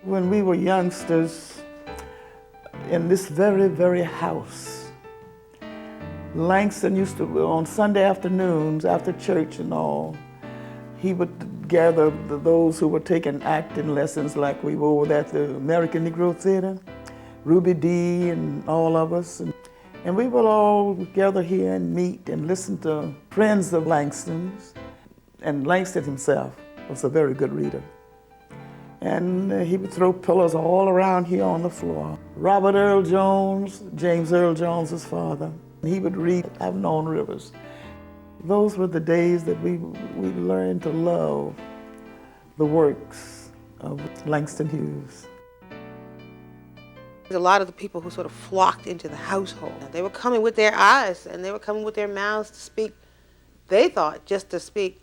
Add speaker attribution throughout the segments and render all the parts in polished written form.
Speaker 1: When we were youngsters, in this very, very house, Langston used to, on Sunday afternoons, after church and all, he would gather those who were taking acting lessons, like we were over at the American Negro Theater, Ruby Dee and all of us. And we would all gather here and meet and listen to friends of Langston's. And Langston himself was a very good reader. And he would throw pillows all around here on the floor. Robert Earl Jones, James Earl Jones's father, he would read I've Known Rivers. Those were the days that we learned to love the works of Langston Hughes.
Speaker 2: A lot of the people who sort of flocked into the household, they were coming with their eyes and they were coming with their mouths to speak. They thought just to speak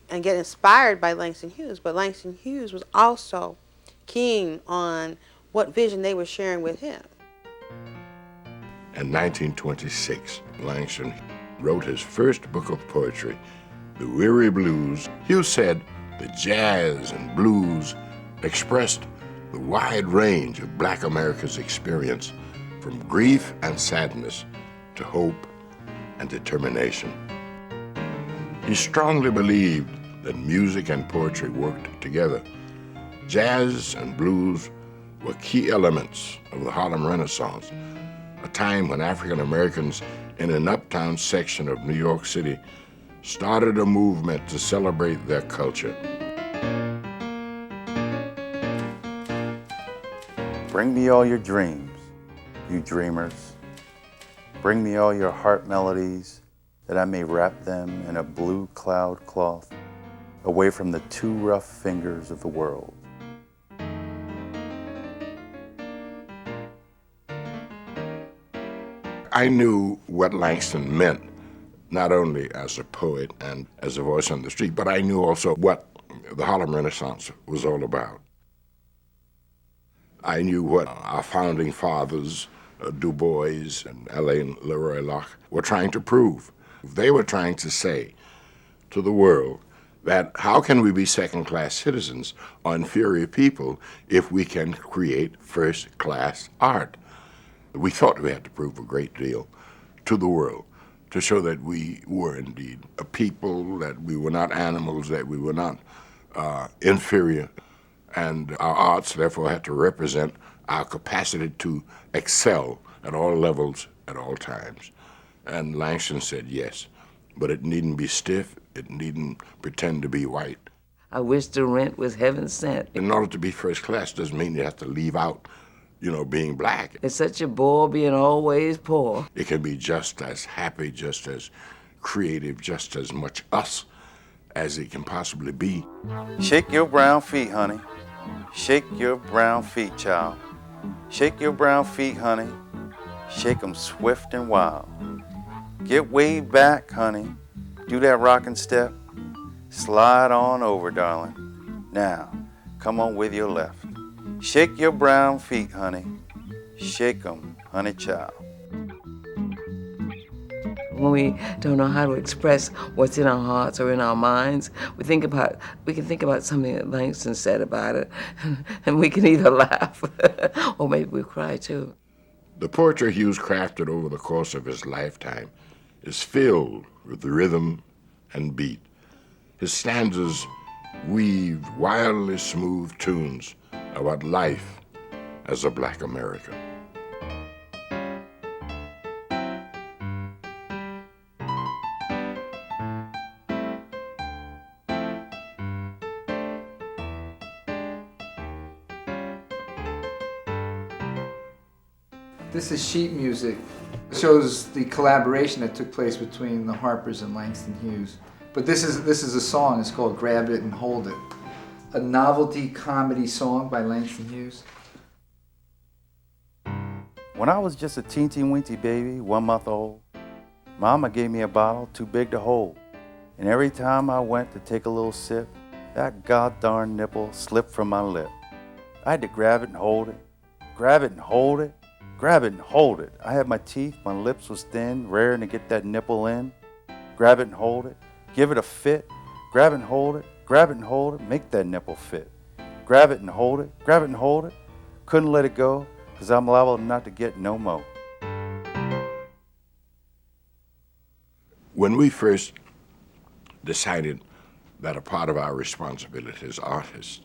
Speaker 2: and get inspired by Langston Hughes, but Langston Hughes was also keen on what vision they were sharing with him.
Speaker 3: In 1926, Langston wrote his first book of poetry, The Weary Blues. Hughes said the jazz and blues expressed the wide range of Black America's experience, from grief and sadness to hope and determination. He strongly believed that music and poetry worked together. Jazz and blues were key elements of the Harlem Renaissance, a time when African Americans in an uptown section of New York City started a movement to celebrate their culture.
Speaker 4: Bring me all your dreams, you dreamers. Bring me all your heart melodies, that I may wrap them in a blue cloud cloth, away from the too rough fingers of the world.
Speaker 3: I knew what Langston meant, not only as a poet and as a voice on the street, but I knew also what the Harlem Renaissance was all about. I knew what our founding fathers, Du Bois and Alain Leroy Locke, were trying to prove. They were trying to say to the world that how can we be second-class citizens or inferior people if we can create first-class art? We thought we had to prove a great deal to the world to show that we were indeed a people, that we were not animals, that we were not inferior. And our arts, therefore, had to represent our capacity to excel at all levels, at all times. And Langston said yes, but it needn't be stiff, it needn't pretend to be white.
Speaker 5: I wish the rent was heaven sent.
Speaker 3: In order to be first class doesn't mean you have to leave out, being Black.
Speaker 5: It's such a bore being always poor.
Speaker 3: It can be just as happy, just as creative, just as much us as it can possibly be.
Speaker 4: Shake your brown feet, honey. Shake your brown feet, child. Shake your brown feet, honey. Shake 'em swift and wild. Get way back, honey. Do that rockin' step. Slide on over, darling. Now, come on with your left. Shake your brown feet, honey. Shake 'em, honey child.
Speaker 5: When we don't know how to express what's in our hearts or in our minds, we can think about something that Langston said about it, and we can either laugh or maybe we cry too.
Speaker 3: The poetry Hughes crafted over the course of his lifetime is filled with rhythm and beat. His stanzas weave wildly smooth tunes about life as a Black American.
Speaker 6: This is sheet music. It shows the collaboration that took place between the Harpers and Langston Hughes. But this is a song. It's called "Grab It and Hold It," a novelty comedy song by Langston Hughes.
Speaker 4: When I was just a teensy-weensy baby, 1 month old, Mama gave me a bottle too big to hold. And every time I went to take a little sip, that god-darn nipple slipped from my lip. I had to grab it and hold it, grab it and hold it, grab it and hold it. I had my teeth, my lips was thin, raring to get that nipple in. Grab it and hold it, give it a fit, grab it and hold it, grab it and hold it, make that nipple fit. Grab it and hold it, grab it and hold it. Couldn't let it go, 'cause I'm liable not to get no more.
Speaker 3: When we first decided that a part of our responsibility as artists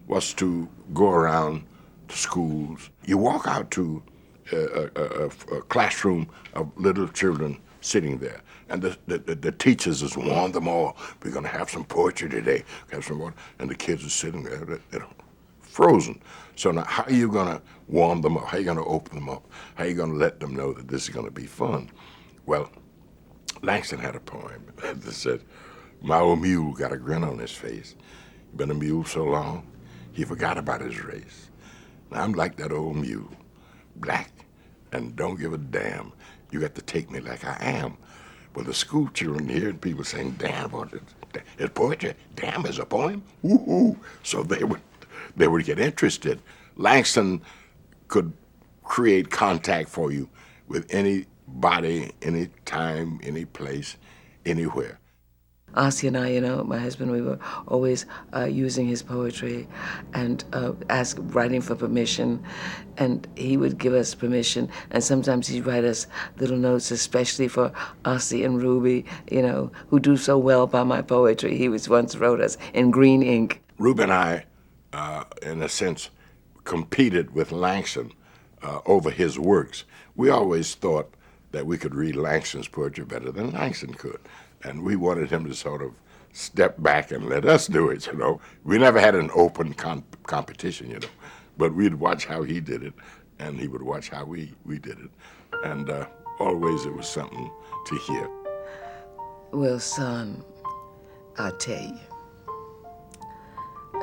Speaker 3: was to go around to schools, you walk out to a classroom of little children sitting there, and the teachers has warned them all, we're going to have some poetry today, have some more, and the kids are sitting there, they're frozen. So now how are you going to warm them up? How are you going to open them up? How are you going to let them know that this is going to be fun? Well, Langston had a poem that said, my old mule got a grin on his face. Been a mule so long, he forgot about his race. Now I'm like that old mule, black and don't give a damn. You got to take me like I am. Well, the school children hearing people saying, damn, it's poetry. Damn is a poem. Woo-hoo. So they would get interested. Langston could create contact for you with anybody, any time, any place, anywhere.
Speaker 5: Ossie and I, you know, my husband, we were always using his poetry and writing for permission, and he would give us permission, and sometimes he'd write us little notes, especially for Ossie and Ruby, you know, who do so well by my poetry. He once wrote us in green ink.
Speaker 3: Ruby and I, in a sense, competed with Langston over his works. We always thought that we could read Langston's poetry better than Langston could. And we wanted him to sort of step back and let us do it, you know. We never had an open competition, you know, but we'd watch how he did it, and he would watch how we did it. And always it was something to hear.
Speaker 5: Well, son, I'll tell you,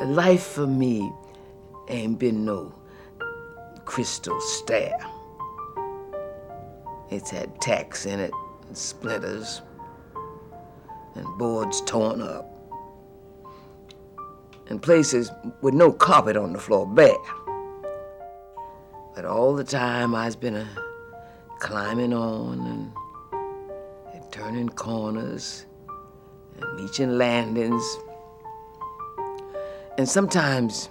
Speaker 5: life for me ain't been no crystal stair. It's had tacks in it and splinters and boards torn up, and places with no carpet on the floor bare. But all the time I've been climbing on and turning corners and reaching landings, and sometimes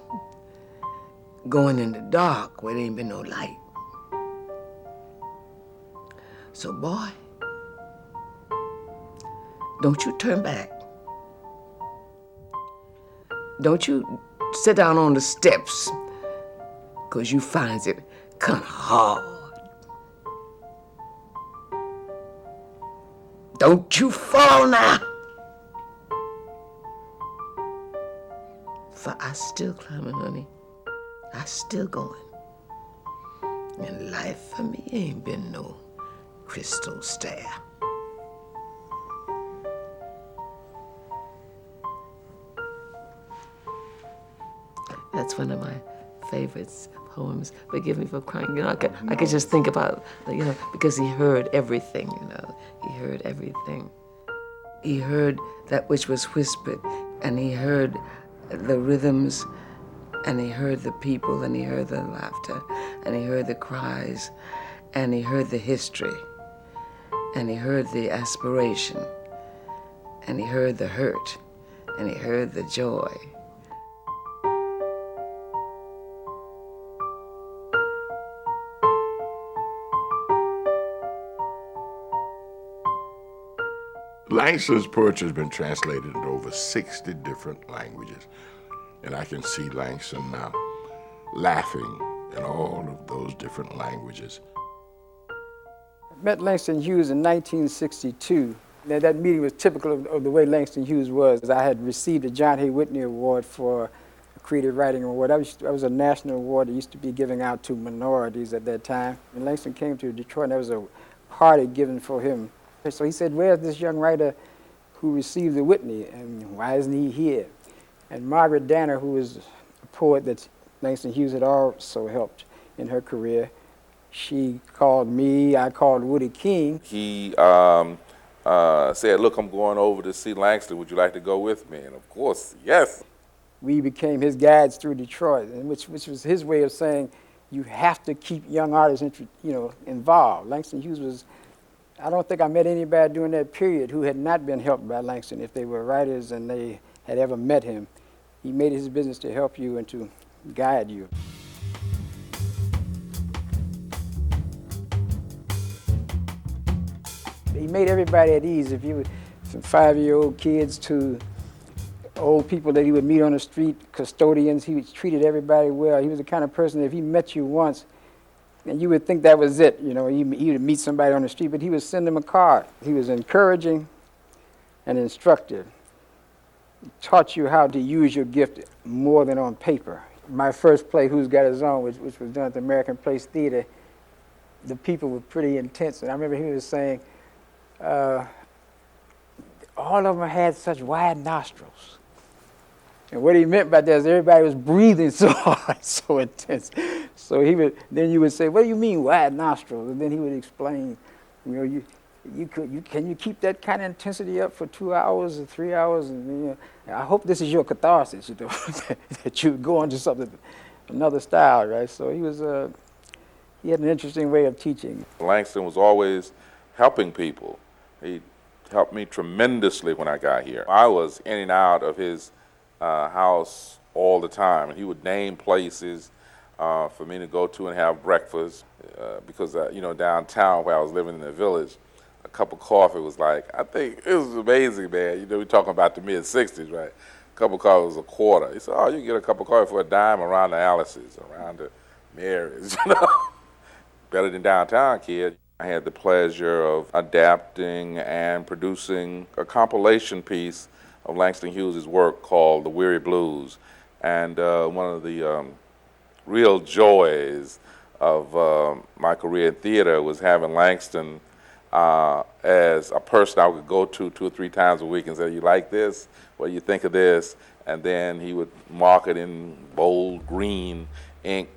Speaker 5: going in the dark where there ain't been no light. So boy, don't you turn back. Don't you sit down on the steps, 'cause you finds it kind of hard. Don't you fall now. For I still climbing, honey. I still going. And life for me ain't been no crystal stair. That's one of my favorites poems. Forgive me for crying. You know, I could just think about, you know, because he heard everything, you know. He heard everything. He heard that which was whispered, and he heard the rhythms, and he heard the people, and he heard the laughter, and he heard the cries, and he heard the history, and he heard the aspiration, and he heard the hurt, and he heard the joy.
Speaker 3: Langston's poetry has been translated into over 60 different languages. And I can see Langston now laughing in all of those different languages.
Speaker 7: I met Langston Hughes in 1962. Now, that meeting was typical of the way Langston Hughes was. I had received a John Hay Whitney Award for a creative writing award. That was a national award that used to be given out to minorities at that time. And Langston came to Detroit, and there was a party given for him. So he said, where's this young writer who received the Whitney, and why isn't he here? And Margaret Danner, who was a poet that Langston Hughes had also helped in her career, she called me, I called Woody King.
Speaker 8: He said, look, I'm going over to see Langston. Would you like to go with me? And of course, yes.
Speaker 7: We became his guides through Detroit, and which was his way of saying, you have to keep young artists involved. Langston Hughes was, I don't think I met anybody during that period who had not been helped by Langston, if they were writers and they had ever met him. he made it his business to help you and to guide you. He made everybody at ease. If you were from 5-year-old kids to old people that he would meet on the street, custodians, he treated everybody well. He was the kind of person that if he met you once, and you would think that was it, you know, he would meet somebody on the street, but he would send them a card. He was encouraging and instructive. He taught you how to use your gift more than on paper. My first play, Who's Got His Own, which was done at the American Place Theater, the people were pretty intense, and I remember he was saying, all of them had such wide nostrils. And what he meant by that is everybody was breathing so hard, so intense. So then you would say, what do you mean wide nostrils? And then he would explain, you know, can you keep that kind of intensity up for 2 hours or 3 hours? And you know, I hope this is your catharsis, you know, that you go on to something, another style, right? So he had an interesting way of teaching.
Speaker 8: Langston was always helping people. He helped me tremendously when I got here. I was in and out of his house all the time, and he would name places for me to go to and have breakfast because, you know, downtown where I was living in the village, a cup of coffee was like, I think it was amazing, man. You know, we're talking about the mid-'60s, right? A cup of coffee was $0.25. He said, oh, you can get a cup of coffee for a dime around the Alice's, around the Mary's, you know? Better than downtown, kid. I had the pleasure of adapting and producing a compilation piece of Langston Hughes' work called The Weary Blues. And one of the real joys of my career in theater was having Langston as a person I would go to 2 or 3 times a week and say, you like this? What do you think of this? And then he would mark it in bold green ink.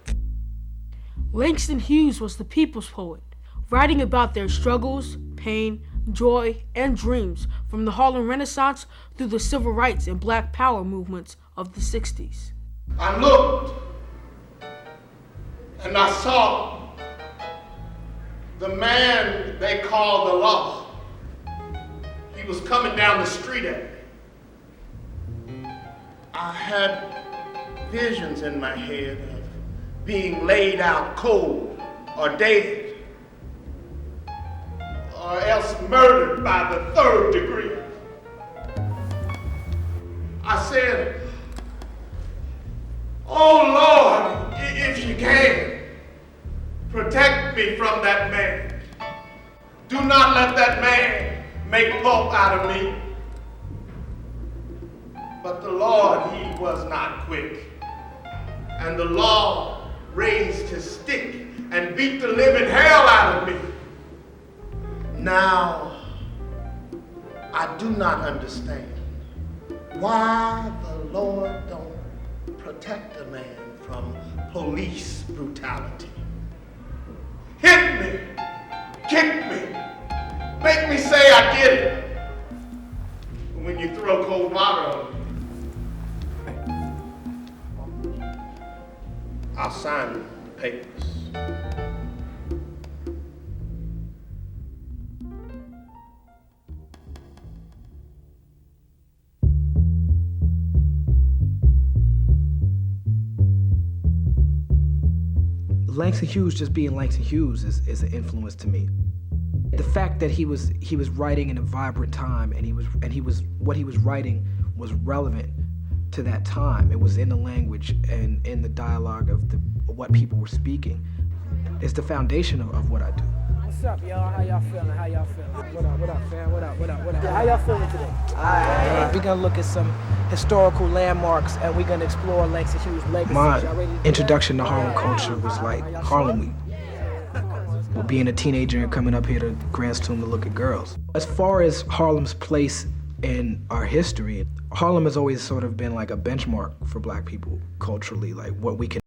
Speaker 9: Langston Hughes was the people's poet, writing about their struggles, pain, joy, and dreams from the Harlem Renaissance through the civil rights and black power movements of the 60s.
Speaker 10: I looked and I saw the man they call the law. He was coming down the street at me. I had visions in my head of being laid out cold or dead, or else murdered by the 3rd degree. I said, oh Lord, if you can, protect me from that man. Do not let that man make pulp out of me. But the Lord, he was not quick. And the law raised his stick and beat the living hell out of me. Now, I do not understand why the Lord don't protect a man from police brutality. Hit me, kick me, make me say I did it. When you throw cold water on me, I'll sign the papers.
Speaker 11: Langston Hughes just being Langston Hughes is an influence to me. The fact that he was writing in a vibrant time, and what he was writing was relevant to that time. It was in the language and in the dialogue of what people were speaking. It's the foundation of what I do.
Speaker 7: What's up, y'all? How y'all feeling? What up, fam? What up? Yeah, how y'all feeling today?
Speaker 11: We're gonna look at some historical landmarks, and we're gonna explore Langston Hughes' legacy. My introduction to Harlem culture was like Harlem Week. With being a teenager and coming up here to Grant's Tomb to look at girls. As far as Harlem's place in our history, Harlem has always sort of been like a benchmark for black people culturally, like what we can